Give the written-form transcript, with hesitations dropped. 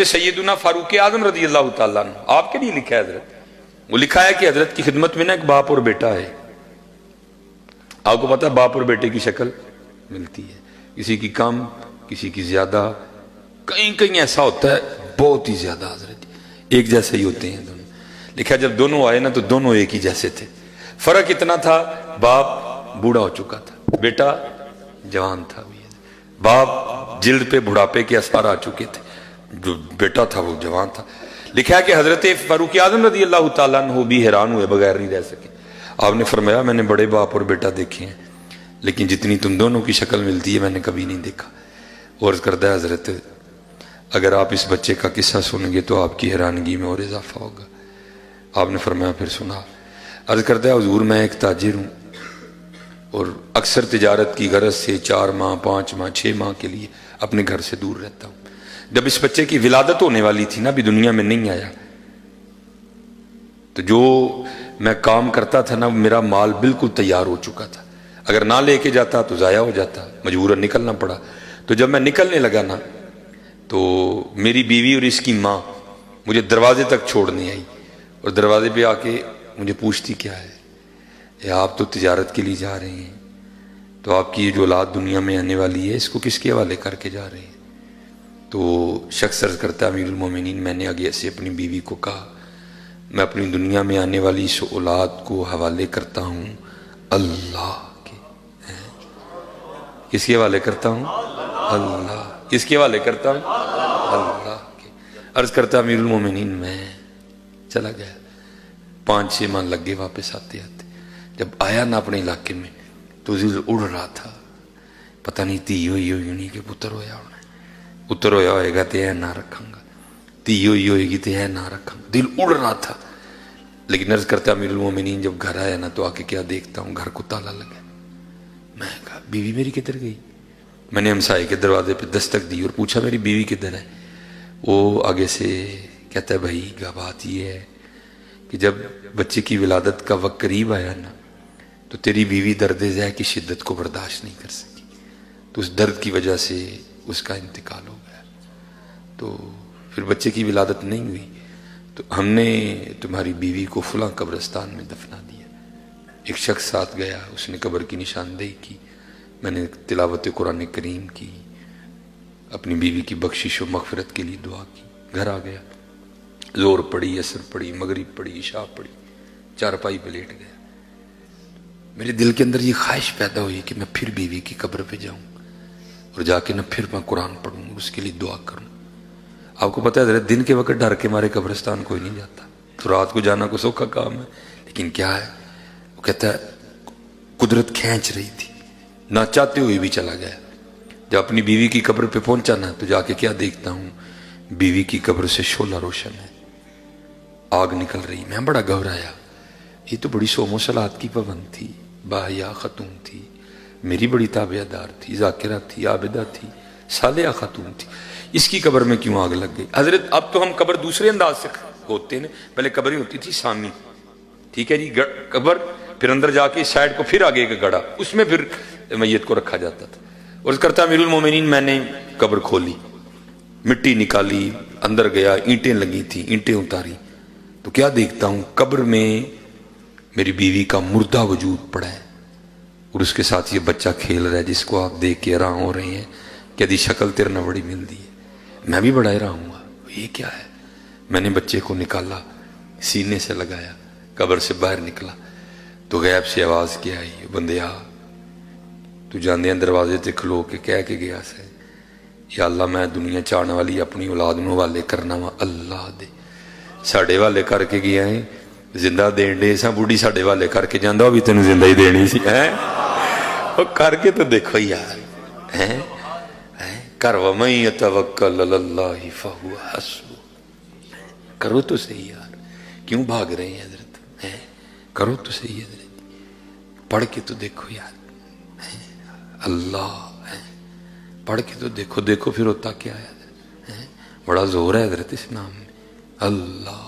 سیدنا فاروق اعظم رضی اللہ تعالیٰ عنہ آپ کے لیے لکھا ہے حضرت، وہ لکھا ہے کہ حضرت کی خدمت میں نا ایک باپ اور بیٹا ہے. آپ کو پتا ہے باپ اور بیٹے کی شکل ملتی ہے، کسی کی کم کسی کی زیادہ، کہیں کہیں ایسا ہوتا ہے بہت ہی زیادہ حضرت ایک جیسے ہی ہوتے ہیں دونوں. لکھا ہے جب دونوں آئے نا تو دونوں ایک ہی جیسے تھے، فرق اتنا تھا باپ بوڑھا ہو چکا تھا بیٹا جوان تھا. باپ جلد پہ بڑھاپے کے اثار آ چکے تھے، جو بیٹا تھا وہ جوان تھا. لکھا ہے کہ حضرت فاروق اعظم رضی اللہ تعالیٰ عنہ بھی حیران ہوئے بغیر نہیں رہ سکے. آپ نے فرمایا میں نے بڑے باپ اور بیٹا دیکھے ہیں لیکن جتنی تم دونوں کی شکل ملتی ہے میں نے کبھی نہیں دیکھا. عرض کرتا ہے حضرت اگر آپ اس بچے کا قصہ سنیں گے تو آپ کی حیرانگی میں اور اضافہ ہوگا. آپ نے فرمایا پھر سنا. عرض کرتا ہے حضور میں ایک تاجر ہوں اور اکثر تجارت کی غرض سے 4 ماہ 5 ماہ 6 ماہ کے لیے اپنے گھر سے دور رہتا ہوں. جب اس بچے کی ولادت ہونے والی تھی نا، بھی دنیا میں نہیں آیا، تو جو میں کام کرتا تھا نا میرا مال بالکل تیار ہو چکا تھا، اگر نہ لے کے جاتا تو ضائع ہو جاتا، مجبوراً نکلنا پڑا. تو جب میں نکلنے لگا نا تو میری بیوی اور اس کی ماں مجھے دروازے تک چھوڑنے آئی اور دروازے پہ آ کے مجھے پوچھتی کیا ہے، آپ تو تجارت کے لیے جا رہے ہیں تو آپ کی یہ جو اولاد دنیا میں آنے والی ہے اس کو کس کے حوالے کر کے جا رہے ہیں؟ تو شخص عرض کرتا ہے امیر المومنین میں نے آگے سے اپنی بیوی کو کہا میں اپنی دنیا میں آنے والی اس اولاد کو حوالے کرتا ہوں اللہ کے. کس کے حوالے کرتا ہوں؟ اللہ. کس کے حوالے کرتا ہوں؟ اللہ کے. عرض کرتا امیر المومنین میں چلا گیا. 5-6 ماہ لگ گئے واپس آتے آتے. جب آیا نا اپنے علاقے میں تو دل اڑ رہا تھا، پتہ نہیں تھی ہوئی نہیں کہ پتر ہویا ہونا، پتر ہویا ہوئے گا تو ہے نہ رکھاں گا، تھی ہوئی ہوئے گی تو ہے نہ رکھاں گا. دل اڑ رہا تھا. لیکن عرض کرتا امیر المومنین جب گھر آیا نا تو آ کے کیا دیکھتا ہوں گھر کو تالا لگا. میں کہا بیوی میری کدھر گئی؟ میں نے ہمسائے کے دروازے پہ دستک دی اور پوچھا میری بیوی کدھر ہے؟ وہ آگے سے کہتا ہے بھائی بات یہ ہے کہ جب بچے کی ولادت کا وقت قریب آیا نا تو تیری بیوی درد ذہ کی شدت کو برداشت نہیں کر سکی، تو اس درد کی وجہ سے اس کا انتقال ہو گیا. تو پھر بچے کی ولادت نہیں ہوئی تو ہم نے تمہاری بیوی کو فلاں قبرستان میں دفنا دیا. ایک شخص ساتھ گیا، اس نے قبر کی نشاندہی کی، میں نے تلاوت قرآن کریم کی، اپنی بیوی کی بخشش و مغفرت کے لیے دعا کی. گھر آ گیا، زور پڑی، عصر پڑی، مغرب پڑی، عشاء پڑی، چارپائی پہ لیٹ گیا. میرے دل کے اندر یہ خواہش پیدا ہوئی کہ میں پھر بیوی کی قبر پہ جاؤں اور جا کے نہ پھر میں قرآن پڑھوں، اس کے لیے دعا کروں. آپ کو پتہ ہے حضرت دن کے وقت ڈر کے مارے قبرستان کوئی نہیں جاتا، تو رات کو جانا کوئی سوکھا کام ہے. لیکن کیا ہے، وہ کہتا ہے قدرت کھینچ رہی تھی، نہ چاہتے ہوئے بھی چلا گیا. جب اپنی بیوی کی قبر پہ پہنچا نا تو جا کے کیا دیکھتا ہوں، بیوی کی قبر سے شعلہ روشن ہے، آگ نکل رہی. میں بڑا گھبرایا، یہ تو بڑی سوم و صلات کی پابند تھی، باحیا خاتون تھی، میری بڑی تابعہ دار تھی، ذاکرہ تھی، عابدہ تھی، صالحہ خاتون تھی، اس کی قبر میں کیوں آگ لگ گئی؟ حضرت اب تو ہم قبر دوسرے انداز سے ہوتے ہیں، پہلے قبر ہی ہوتی تھی سامی، ٹھیک ہے جی، قبر پھر اندر جا کے سائڈ کو پھر آگے کا گڑا، اس میں پھر میت کو رکھا جاتا تھا. اور کرتا امیر المومنین میں نے قبر کھولی، مٹی نکالی، اندر گیا، اینٹیں لگی تھیں، اینٹیں اتاری تو کیا دیکھتا ہوں قبر میں میری بیوی کا مردہ وجود پڑا ہے اور اس کے ساتھ یہ بچہ کھیل رہا ہے جس کو آپ دیکھ کے حیران ہو رہے ہیں کہ دی شکل تیرے نہ بڑی ملتی ہے. میں بھی بڑا حیران ہوا، یہ کیا ہے؟ میں نے بچے کو نکالا، سینے سے لگایا، قبر سے باہر نکلا تو غیب سے آواز کیا آئی، بندیا تو جاندے دروازے تے کھلو کے کہہ کے گیا سے یا اللہ میں دنیا چاہنے والی اپنی اولاد نو والے کرنا وا اللہ دے ساڑے والے کر کے گیا ہے، زندہ دین دے سا بوڑھی ساڑے والے کر کے جاندہ بھی تینوں زندہ ہی دینی سی ہے. وہ کر کے تو دیکھو یار ہیں کر وَمَن يَتَوَكَّلْ عَلَى اللَّهِ فَهُوَ حَسْبُهُ. کرو تو صحیح یار، کیوں بھاگ رہے ہیں حضرت؟ کرو تو صحیح حضرت، پڑھ کے تو دیکھو یار اللہ، پڑھ کے تو دیکھو پھر ہوتا کیا ہے. بڑا زور ہے حضرت اس نام میں اللہ.